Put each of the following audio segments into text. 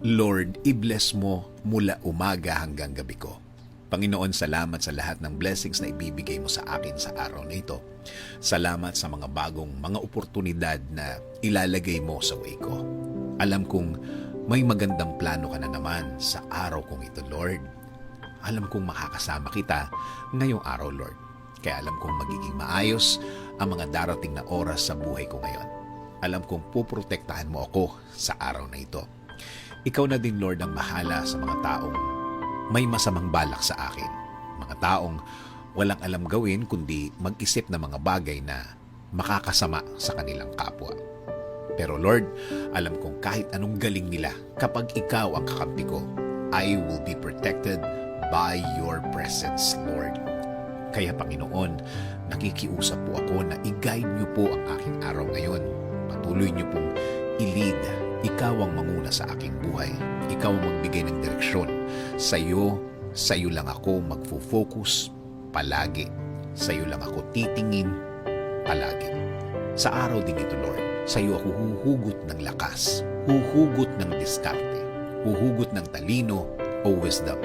Lord, i-bless mo mula umaga hanggang gabi ko. Panginoon, salamat sa lahat ng blessings na ibibigay mo sa akin sa araw na ito. Salamat sa mga bagong mga oportunidad na ilalagay mo sa way ko. Alam kong may magandang plano ka na naman sa araw kong ito, Lord. Alam kong makakasama kita ngayong araw, Lord. Kaya alam kong magiging maayos ang mga darating na oras sa buhay ko ngayon. Alam kong puprotektahan mo ako sa araw na ito. Ikaw na din, Lord, ang bahala sa mga taong may masamang balak sa akin. Mga taong walang alam gawin kundi mag-isip ng mga bagay na makakasama sa kanilang kapwa. Pero Lord, alam kong kahit anong galing nila, kapag ikaw ang kakampi ko, I will be protected by your presence, Lord. Kaya Panginoon, nakikiusap po ako na i-guide niyo po ang aking araw ngayon. Patuloy niyo pong i-lead. Ikaw ang manguna sa aking buhay. Ikaw ang magbigay ng direksyon. Sa'yo lang ako magfo-focus palagi. Sa'yo lang ako titingin palagi. Sa araw din ito, Lord, sa'yo ako huhugot ng lakas, huhugot ng diskarte, huhugot ng talino o wisdom.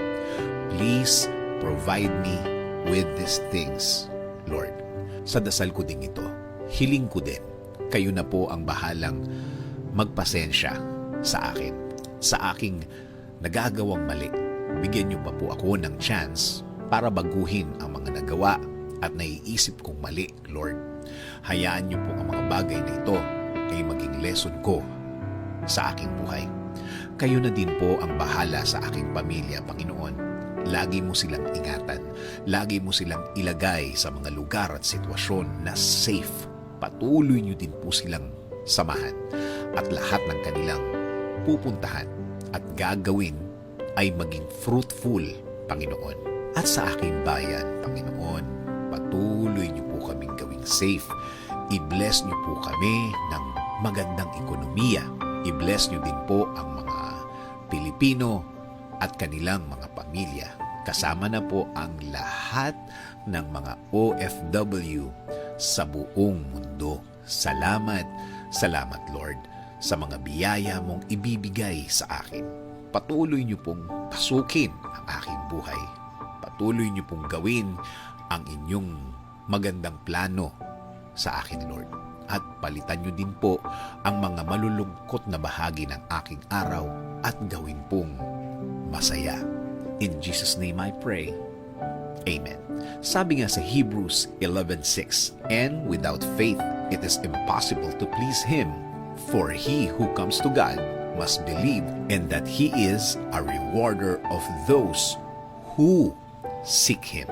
Please provide me with these things, Lord. Sa dasal ko din ito, hiling ko din, kayo na po ang bahalang magpasensya sa akin, sa aking nagagawang mali. Bigyan niyo pa po ako ng chance para baguhin ang mga nagawa at naiisip kong mali, Lord. Hayaan niyo po ang mga bagay na ito ay maging lesson ko sa aking buhay. Kayo na din po ang bahala sa aking pamilya, Panginoon. Lagi mo silang ingatan. Lagi mo silang ilagay sa mga lugar at sitwasyon na safe. Patuloy niyo din po silang samahan. At lahat ng kanilang pupuntahan at gagawin ay maging fruitful, Panginoon. At sa aking bayan, Panginoon, patuloy niyo po kaming gawing safe. I-bless niyo po kami ng magandang ekonomiya. I-bless niyo din po ang mga Pilipino at kanilang mga pamilya. Kasama na po ang lahat ng mga OFW sa buong mundo. Salamat, salamat Lord sa mga biyaya mong ibibigay sa akin. Patuloy niyo pong pasukin ang aking buhay. Patuloy niyo pong gawin ang inyong magandang plano sa akin, Lord. At palitan niyo din po ang mga malulungkot na bahagi ng aking araw at gawin pong masaya. In Jesus' name I pray. Amen. Sabi nga sa Hebrews 11:6, "And without faith it is impossible to please Him. For he who comes to God must believe and that He is a rewarder of those who seek Him."